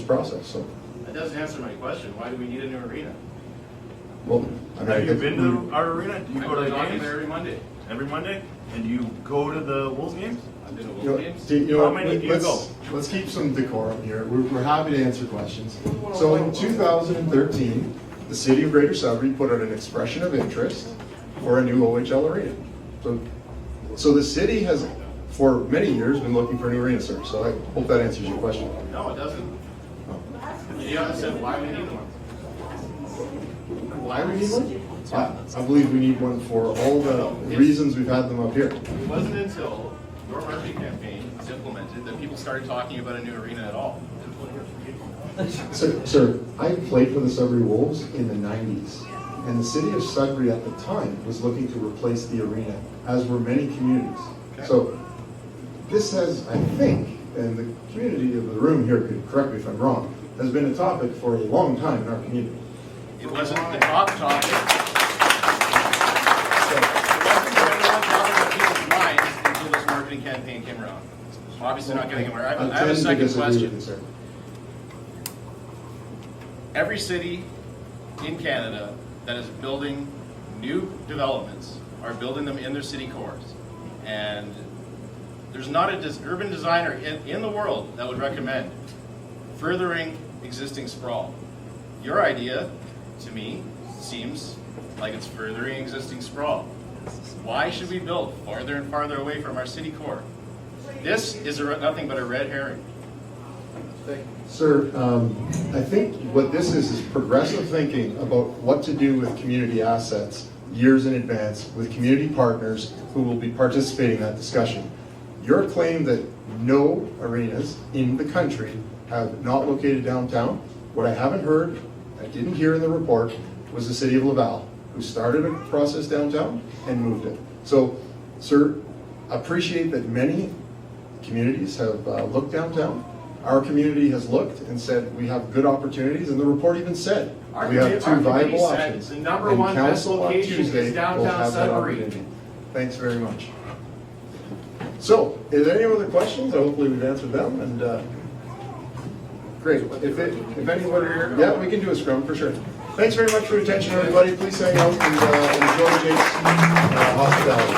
process. So, that doesn't answer my question. Why do we need a new arena? well, I mean, I Have you think been to our arena? Do you I go to the talk games there every Monday. every Monday? And do you go to the Wolves games? I've been to You know, Wolves games. you know How what, many do you go? let's keep some decorum here. We're happy to answer questions. So in 2013, the City of Greater Sudbury put out an expression of interest for a new OHL arena. So the city has, for many years, been looking for a new arena, sir. So I hope that answers your question. No, it doesn't. You haven't said why we need one. Why we need one? I believe we need one for all the reasons we've had them up here. It wasn't until your marketing campaign was implemented that people started talking about a new arena at all. Sir, I played for the Sudbury Wolves in the 90s, and the city of Sudbury at the time was looking to replace the arena, as were many communities. Okay. So this has, I think, and the community of the room here could correct me if I'm wrong, has been a topic for a long time in our community. It wasn't the top topic. It wasn't the number one topic on people's minds until this marketing campaign came around. Obviously not getting anywhere. I have a tend to second disagree with question. you, sir. Every city in Canada that is building new developments are building them in their city cores. And there's not an urban designer in the world that would recommend furthering existing sprawl. Your idea, to me, seems like it's furthering existing sprawl. Why should we build farther and farther away from our city core? This is nothing but a red herring. Sir, I think what this is progressive thinking about what to do with community assets years in advance with community partners who will be participating in that discussion. Your claim that no arenas in the country have not located downtown, what I haven't heard, I didn't hear in the report, was the city of Laval, who started a process downtown and moved it. So, sir, appreciate that many communities have looked downtown. Our community has looked and said we have good opportunities, and the report even said we have two viable options. The number And one best council on location Tuesday is will downtown have that Sudbury. opportunity. Thanks very much. So, is there any other questions? Hopefully we've answered them. And great. If anybody, yeah, we can do a scrum for sure. Thanks very much for your attention, everybody. Please hang out and enjoy Jake's hospitality.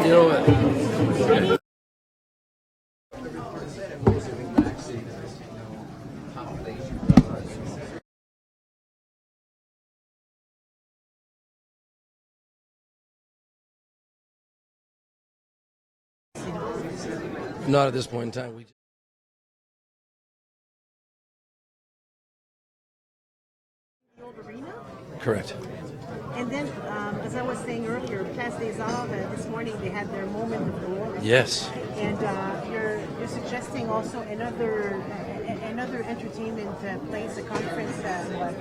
You know what? Not at this point in time. Correct. And then, as I was saying earlier, Place des Arts, this morning they had their moment of glory. Yes. And you're suggesting also another entertainment place, a conference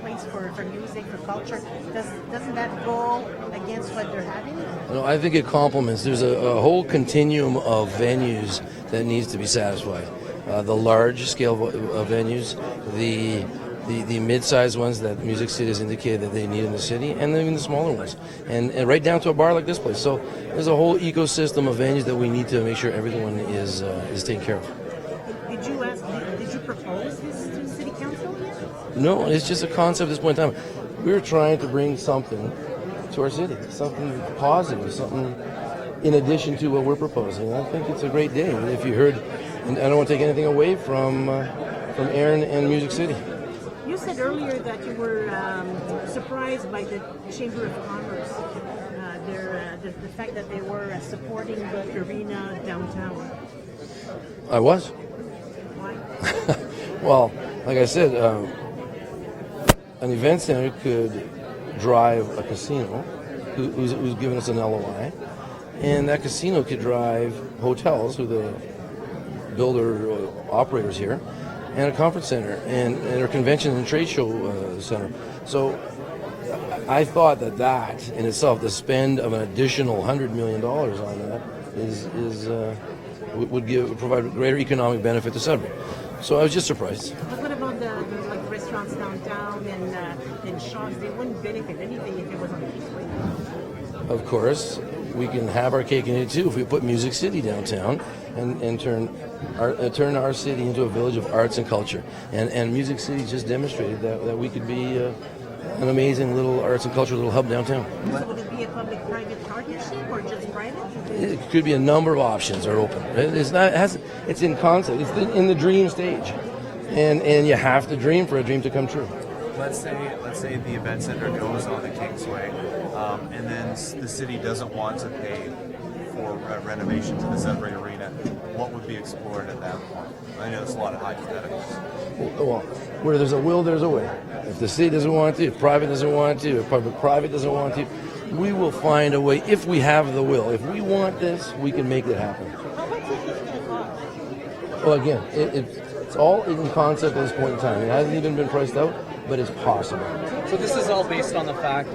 place for music, for culture. Doesn't that go against what they're having? No, I think it complements. There's a whole continuum of venues that needs to be satisfied. The large scale venues, the mid-sized ones that Music City has indicated that they need in the city, and even the smaller ones, and right down to a bar like this place. So there's a whole ecosystem of venues that we need to make sure everyone is taken care of. Did you propose this to City Council yet? No, it's just a concept at this point in time. We're trying to bring something to our city, something positive, something in addition to what we're proposing. I think it's a great day. If you heard, and I don't want to take anything away from Aaron and Music City. You said earlier that you were surprised by the Chamber of Commerce, the fact that they were supporting the arena downtown. I was. Why? Well, like I said, an event center could drive a casino who's given us an LOI, and that casino could drive hotels, who the builder operators here, and a conference center, and a convention and trade show center. So I thought that in itself, the spend of an additional $100 million on that would provide greater economic benefit to Sudbury. So I was just surprised. But what about the restaurants downtown and shops? They wouldn't benefit anything if it was on the Eastway. Of course, we can have our cake and eat it too if we put Music City downtown and turn our city into a village of arts and culture. And Music City just demonstrated that we could be an amazing little arts and culture little hub downtown. So would it be a public-private partnership or just private? It could be a number of options are open. It's in concept. It's in the dream stage, and you have to dream for a dream to come true. Let's say the event center goes on the Kingsway, and then the city doesn't want to pay for renovation to the Sudbury Arena. What would be explored at that point? I know there's a lot of hypotheticals. Well, where there's a will, there's a way. If the city doesn't want to, if private doesn't want to, if private doesn't want to, we will find a way. If we have the will, if we want this, we can make it happen. Well, again, it's all in concept at this point in time. It hasn't even been priced out, but it's possible. So this is all based on the fact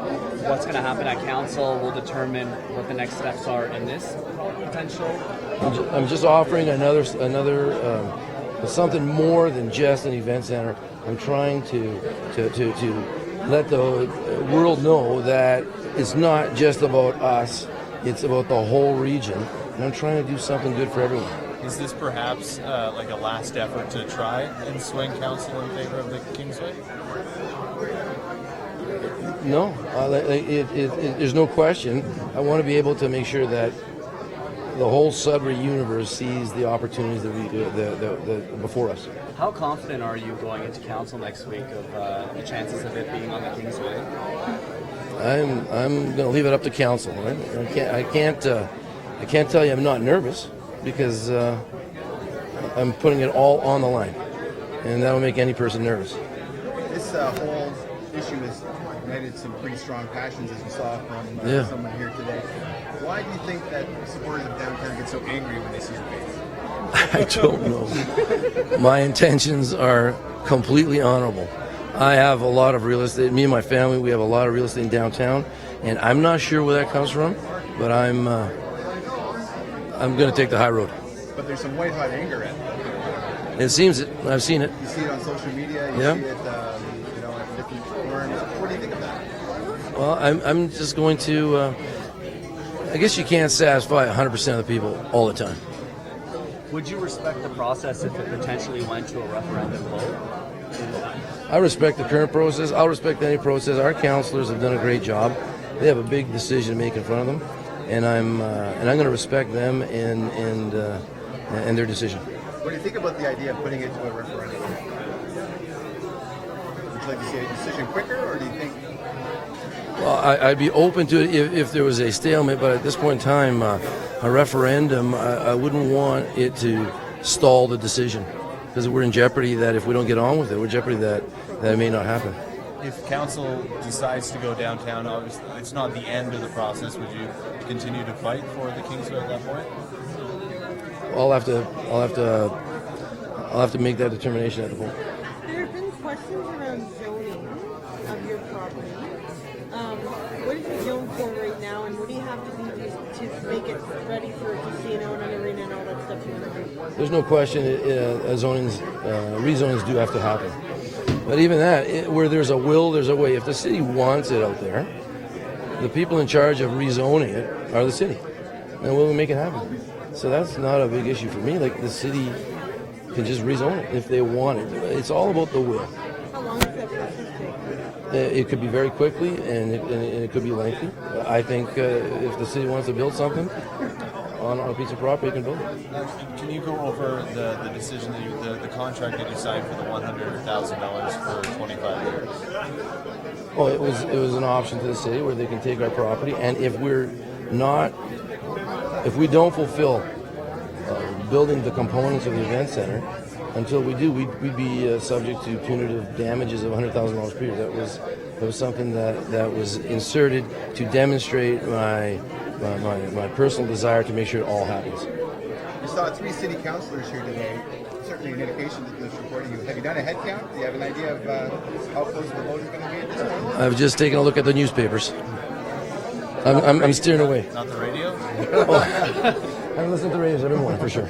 what's going to happen at council will determine what the next steps are in this potential. I'm just offering another something more than just an event center. I'm trying to let the world know that it's not just about us, it's about the whole region, and I'm trying to do something good for everyone. Is this perhaps like a last effort to try and swing council in favor of the Kingsway? No, there's no question. I want to be able to make sure that the whole Sudbury universe sees the opportunities that before us. How confident are you going into council next week of the chances of it being on the Kingsway? I'm going to leave it up to council. Right? I can't tell you I'm not nervous because I'm putting it all on the line, and that'll make any person nervous. This whole issue has ignited some pretty strong passions, as you saw from someone here today. Why do you think that supporters of downtown get so angry when they see your face? I don't know. My intentions are completely honorable. I have a lot of real estate. Me and my family, we have a lot of real estate in downtown, and I'm not sure where that comes from, but I'm going to take the high road. But there's some white-hot anger at it. It seems it. I've seen it. You see it on social media. You see it, at different forums. What do you think of that? Well, I'm just going to. I guess you can't satisfy 100% of the people all the time. Would you respect the process if it potentially went to a referendum vote? I respect the current process. I'll respect any process. Our councillors have done a great job. They have a big decision to make in front of them, and I'm going to respect them and their decision. What do you think about the idea of putting it to a referendum? Would you like to see a decision quicker, or do you think? Well, I'd be open to it if there was a stalemate, but at this point in time, a referendum, I wouldn't want it to stall the decision, because we're in jeopardy that if we don't get on with it, we're in jeopardy that it may not happen. If council decides to go downtown, obviously it's not the end of the process. Would you continue to fight for the Kingsway at that point? I'll have to make that determination at the point. There have been questions around zoning of your property. What is it zoned for right now, and what do you have to do to make it ready for a casino and an arena and all that stuff you want to do? There's no question rezonings do have to happen. But even that, where there's a will, there's a way. If the city wants it out there, the people in charge of rezoning it are the city, and we'll make it happen. So that's not a big issue for me. Like, the city can just rezone it if they want it. It's all about the will. How long does that process take? It could be very quickly, and it could be lengthy. I think if the city wants to build something on a piece of property, it can build it. Can you go over the decision that the contract that you signed for the $100,000 for 25 years? Well, it was an option to the city where they can take our property, and if we don't fulfill building the components of the event center, until we do, we'd be subject to punitive damages of $100,000 per year. That was something that was inserted to demonstrate my personal desire to make sure it all happens. You saw 3 city councillors here today. Certainly an indication that they're supporting you. Have you done a head count? Do you have an idea of how close the vote is going to be at this point? I've just taken a look at the newspapers. I'm steering away. Not the radio? I listen to the radios every morning, for sure.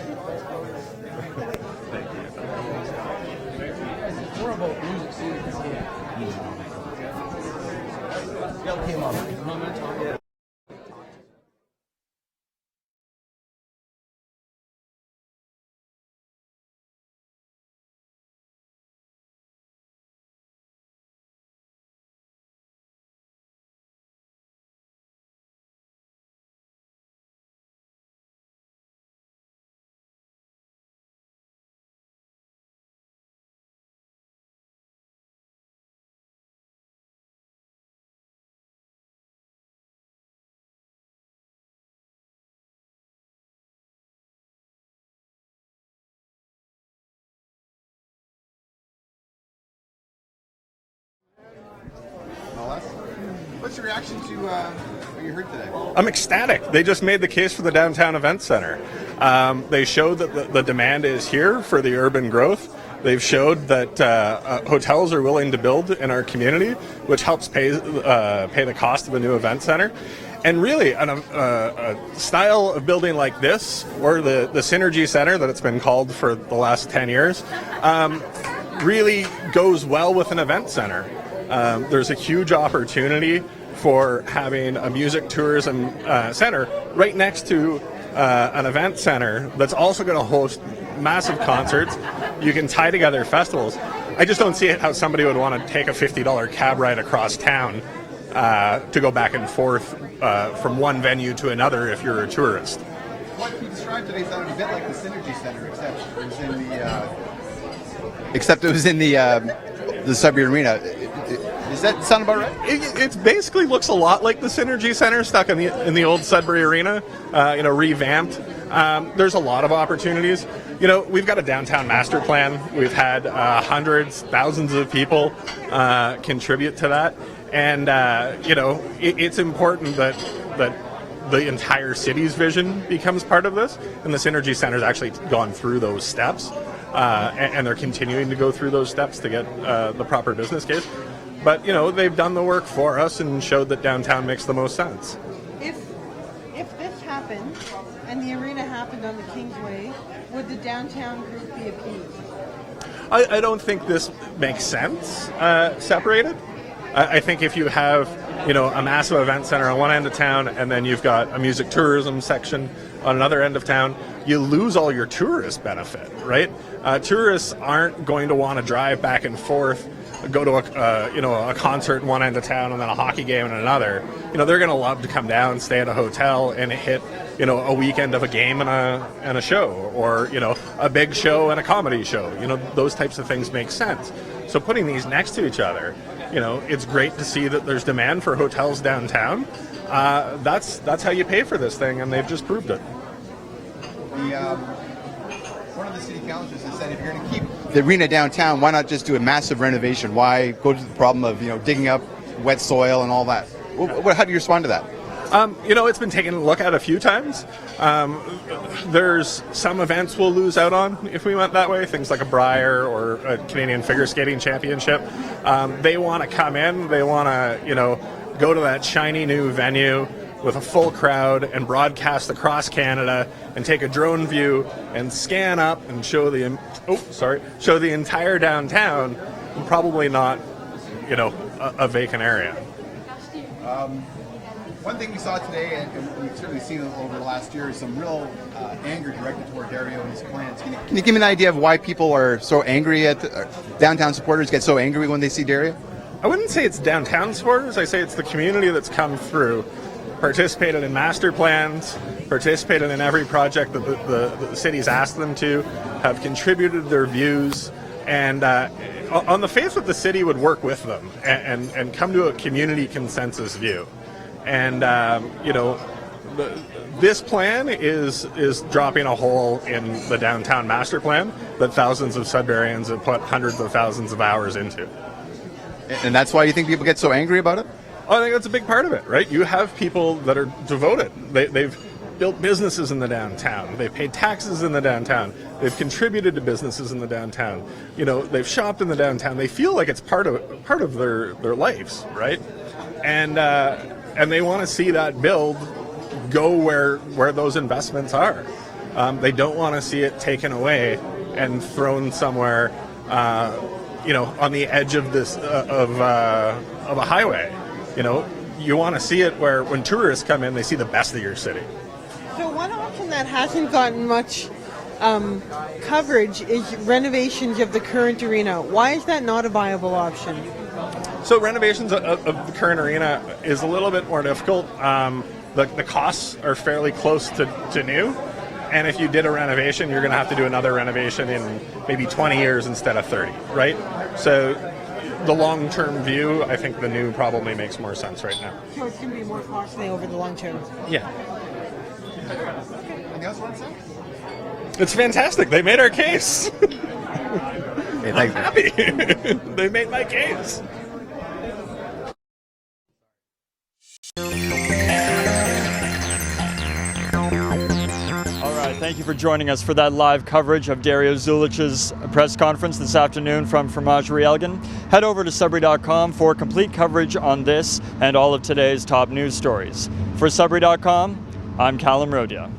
What's your reaction to what you heard today? I'm ecstatic. They just made the case for the downtown event center. They showed that the demand is here for the urban growth. They've showed that hotels are willing to build in our community, which helps pay the cost of a new event center. And really, a style of building like this, or the Synergy Center that it's been called for the last 10 years, really goes well with an event center. There's a huge opportunity for having a music tourism center right next to an event center that's also going to host massive concerts. You can tie together festivals. I just don't see how somebody would want to take a $50 cab ride across town to go back and forth from one venue to another if you're a tourist. what you described today sounded a bit like the Synergy Center, except it was in the Sudbury Arena. Does that sound about right? It basically looks a lot like the Synergy Center stuck in the old Sudbury Arena, revamped. There's a lot of opportunities. We've got a downtown master plan. We've had hundreds, thousands of people contribute to that. And, it's important that the entire city's vision becomes part of this. And the Synergy Center's actually gone through those steps. And they're continuing to go through those steps to get the proper business case. But, they've done the work for us and showed that downtown makes the most sense. If this happened and the arena happened on the Kingsway, would the downtown group be appeased? I don't think this makes sense separated. I think if you have, a massive event center on one end of town and then you've got a music tourism section on another end of town, you lose all your tourist benefit, right? Tourists aren't going to want to drive back and forth, go to a concert in one end of town and then a hockey game in another. They're going to love to come down, stay at a hotel, and hit a weekend of a game and a show, or a big show and a comedy show. Those types of things make sense. So putting these next to each other, it's great to see that there's demand for hotels downtown. That's how you pay for this thing, and they've just proved it. One of the city councilors has said if you're going to keep the arena downtown, why not just do a massive renovation? Why go to the problem of digging up wet soil and all that? How do you respond to that? It's been taken a look at a few times. There's some events we'll lose out on if we went that way, things like a Briar or a Canadian Figure Skating Championship. They want to come in, they want to, go to that shiny new venue with a full crowd and broadcast across Canada and take a drone view and scan up and show the entire downtown, and probably not, a vacant area. One thing we saw today, and we've certainly seen it over the last year, is some real anger directed toward Dario and his plans. Can you give me an idea of why people are so angry at downtown supporters get so angry when they see Dario? I wouldn't say it's downtown supporters. I say it's the community that's come through, participated in master plans, participated in every project that the city's asked them to, have contributed their views, and on the faith that the city would work with them and come to a community consensus view. And, this plan is dropping a hole in the downtown master plan that thousands of Sudburyans have put hundreds of thousands of hours into. And that's why you think people get so angry about it? I think that's a big part of it, right? You have people that are devoted. They've built businesses in the downtown. They've paid taxes in the downtown. They've contributed to businesses in the downtown. They've shopped in the downtown. They feel like it's part of their lives, right? And they want to see that build go where those investments are. They don't want to see it taken away and thrown somewhere, on the edge of of a highway. You want to see it where when tourists come in, they see the best of your city. So one option that hasn't gotten much coverage is renovations of the current arena. Why is that not a viable option? So renovations of the current arena is a little bit more difficult. The costs are fairly close to new. And if you did a renovation, you're going to have to do another renovation in maybe 20 years instead of 30, right? So the long-term view, I think the new probably makes more sense right now. So it's going to be more costly over the long term? Yeah. Anything else you want to say? It's fantastic. They made our case. Hey, I'm happy. They made my case. Thank you for joining us for that live coverage of Dario Zulich's press conference this afternoon from Fromagerie Elgin. Head over to Sudbury.com for complete coverage on this and all of today's top news stories. For Sudbury.com, I'm Callum Rodia.